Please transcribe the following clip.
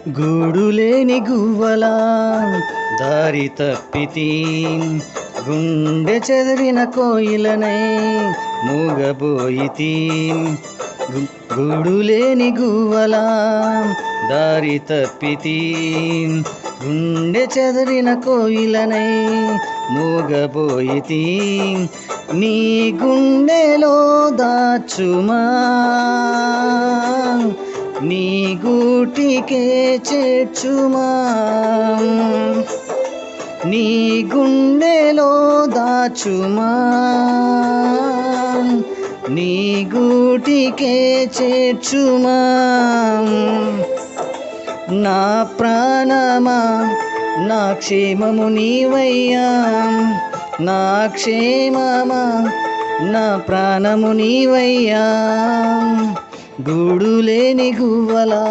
గూడులేని గువ్వలా దారి తప్పితి, గుండె చెదిరిన కోయిలనై మూగబోయితి. గూడులేని గువ్వలా దారి తప్పితి, గుండె చెదిరిన కోయిలనై మూగబోయితి. నీ గుండెలో దాచుమా, నీ గూటికే చేర్చుమా. నీ గుండెలో దాచుమా, నీ గూటికే చేర్చుమా. నా ప్రాణమా, నా క్షేమము నీవయ్యా. నా క్షేమమా, నా ప్రాణము నీవయ్యా. గూడులేని గువ్వలా